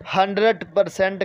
100%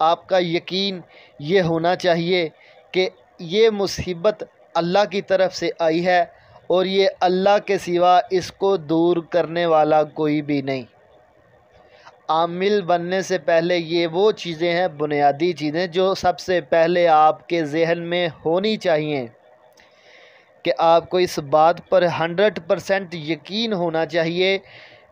آپ کا یقین یہ ہونا چاہیے کہ یہ مصیبت اللہ کی طرف سے آئی ہے اور یہ اللہ کے سوا اس کو دور کرنے والا کوئی بھی نہیں۔ عامل بننے سے پہلے یہ وہ چیزیں ہیں، بنیادی چیزیں جو سب سے پہلے آپ کے ذہن میں ہونی چاہیے کہ آپ کو اس بات پر 100% یقین ہونا چاہیے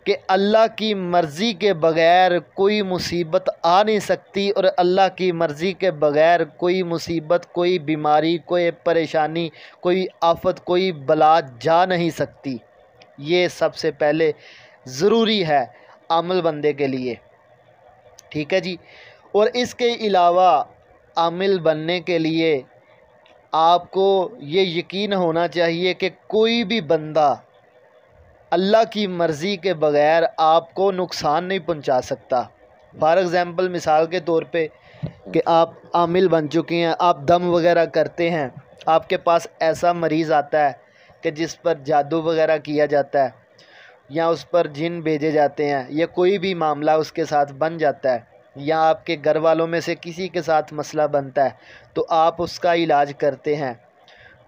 کہ اللہ کی مرضی کے بغیر کوئی مصیبت آ نہیں سکتی، اور اللہ کی مرضی کے بغیر کوئی مصیبت، کوئی بیماری، کوئی پریشانی، کوئی آفت، کوئی بلا جا نہیں سکتی۔ یہ سب سے پہلے ضروری ہے عامل بندے کے لیے، ٹھیک ہے جی۔ اور اس کے علاوہ عامل بننے کے لیے آپ کو یہ یقین ہونا چاہیے کہ کوئی بھی بندہ اللہ کی مرضی کے بغیر آپ کو نقصان نہیں پہنچا سکتا۔ فار ایگزامپل، مثال کے طور پہ کہ آپ عامل بن چکے ہیں، آپ دم وغیرہ کرتے ہیں، آپ کے پاس ایسا مریض آتا ہے کہ جس پر جادو وغیرہ کیا جاتا ہے یا اس پر جن بھیجے جاتے ہیں یا کوئی بھی معاملہ اس کے ساتھ بن جاتا ہے، یا آپ کے گھر والوں میں سے کسی کے ساتھ مسئلہ بنتا ہے تو آپ اس کا علاج کرتے ہیں،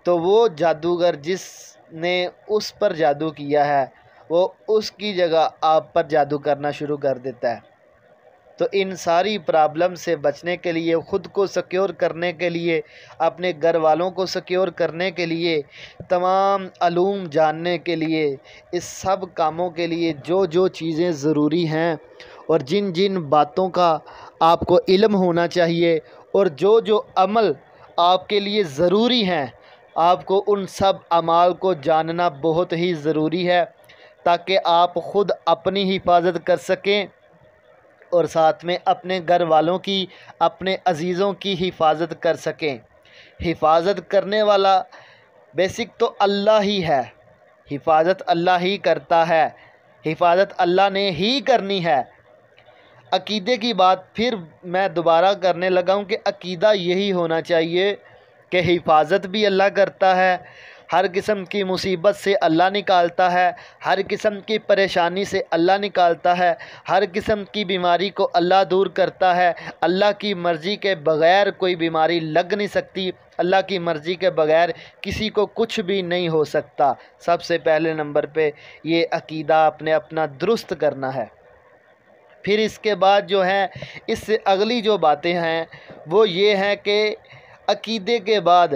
تو وہ جادوگر جس نے اس پر جادو کیا ہے وہ اس کی جگہ آپ پر جادو کرنا شروع کر دیتا ہے۔ تو ان ساری پرابلم سے بچنے کے لیے، خود کو سیکیور کرنے کے لیے، اپنے گھر والوں کو سیکیور کرنے کے لیے، تمام علوم جاننے کے لیے، اس سب کاموں کے لیے جو جو چیزیں ضروری ہیں اور جن جن باتوں کا آپ کو علم ہونا چاہیے اور جو جو عمل آپ کے لیے ضروری ہیں، آپ کو ان سب اعمال کو جاننا بہت ہی ضروری ہے تاکہ آپ خود اپنی حفاظت کر سکیں اور ساتھ میں اپنے گھر والوں کی، اپنے عزیزوں کی حفاظت کر سکیں۔ حفاظت کرنے والا بیسک تو اللہ ہی ہے، حفاظت اللہ ہی کرتا ہے، حفاظت اللہ نے ہی کرنی ہے۔ عقیدے کی بات پھر میں دوبارہ کرنے لگا ہوں کہ عقیدہ یہی ہونا چاہیے کہ حفاظت بھی اللہ کرتا ہے، ہر قسم کی مصیبت سے اللہ نکالتا ہے، ہر قسم کی پریشانی سے اللہ نکالتا ہے، ہر قسم کی بیماری کو اللہ دور کرتا ہے۔ اللہ کی مرضی کے بغیر کوئی بیماری لگ نہیں سکتی، اللہ کی مرضی کے بغیر کسی کو کچھ بھی نہیں ہو سکتا۔ سب سے پہلے نمبر پہ یہ عقیدہ اپنے اپنا درست کرنا ہے۔ پھر اس کے بعد جو ہے، اس سے اگلی جو باتیں ہیں وہ یہ ہیں کہ عقیدے کے بعد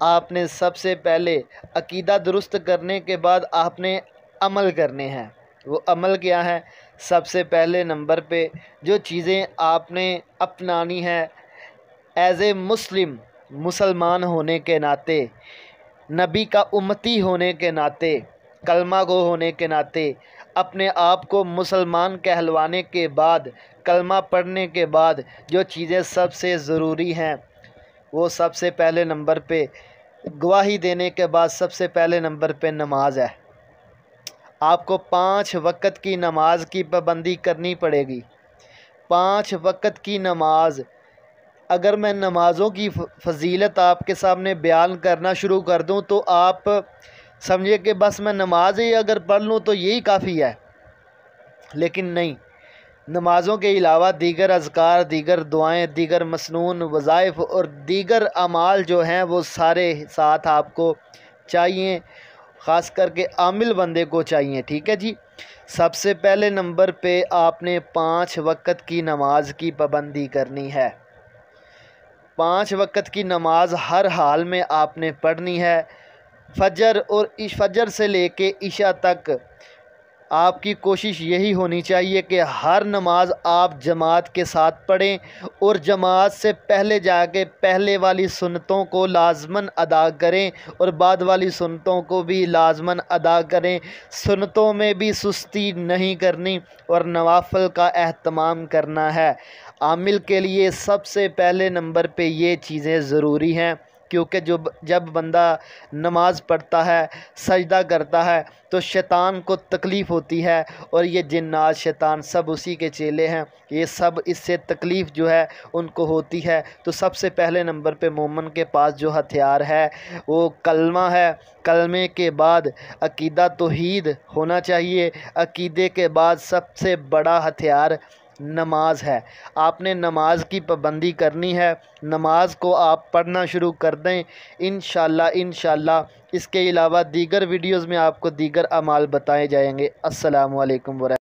آپ نے سب سے پہلے عقیدہ درست کرنے کے بعد آپ نے عمل کرنے ہیں۔ وہ عمل کیا ہے؟ سب سے پہلے نمبر پہ جو چیزیں آپ نے اپنانی ہے ایز اے مسلمان ہونے کے ناطے، نبی کا امتی ہونے کے ناطے، کلمہ گو ہونے کے ناطے، اپنے آپ کو مسلمان کہلوانے کے بعد، کلمہ پڑھنے کے بعد جو چیزیں سب سے ضروری ہیں وہ سب سے پہلے نمبر پہ، گواہی دینے کے بعد سب سے پہلے نمبر پہ نماز ہے۔ آپ کو 5 وقت کی نماز کی پابندی کرنی پڑے گی۔ 5 وقت کی نماز، اگر میں نمازوں کی فضیلت آپ کے سامنے بیان کرنا شروع کر دوں تو آپ سمجھے کہ بس میں نماز ہی اگر پڑھ لوں تو یہی کافی ہے، لیکن نہیں، نمازوں کے علاوہ دیگر اذکار، دیگر دعائیں، دیگر مسنون وظائف اور دیگر اعمال جو ہیں وہ سارے ساتھ آپ کو چاہیے، خاص کر کے عامل بندے کو چاہیے، ٹھیک ہے جی۔ سب سے پہلے نمبر پہ آپ نے 5 وقت کی نماز کی پابندی کرنی ہے۔ 5 وقت کی نماز ہر حال میں آپ نے پڑھنی ہے۔ فجر سے لے کے عشاء تک آپ کی کوشش یہی ہونی چاہیے کہ ہر نماز آپ جماعت کے ساتھ پڑھیں اور جماعت سے پہلے جا کے پہلے والی سنتوں کو لازماً ادا کریں اور بعد والی سنتوں کو بھی لازماً ادا کریں۔ سنتوں میں بھی سستی نہیں کرنی اور نوافل کا اہتمام کرنا ہے۔ عامل کے لیے سب سے پہلے نمبر پہ یہ چیزیں ضروری ہیں، کیونکہ جب بندہ نماز پڑھتا ہے، سجدہ کرتا ہے تو شیطان کو تکلیف ہوتی ہے، اور یہ جنات شیطان سب اسی کے چیلے ہیں، یہ سب اس سے تکلیف جو ہے ان کو ہوتی ہے۔ تو سب سے پہلے نمبر پہ مومن کے پاس جو ہتھیار ہے وہ کلمہ ہے۔ کلمے کے بعد عقیدہ توحید ہونا چاہیے۔ عقیدے کے بعد سب سے بڑا ہتھیار نماز ہے۔ آپ نے نماز کی پابندی کرنی ہے، نماز کو آپ پڑھنا شروع کر دیں انشاءاللہ۔ اس کے علاوہ دیگر ویڈیوز میں آپ کو دیگر اعمال بتائے جائیں گے۔ السلام علیکم ورحمۃ اللہ۔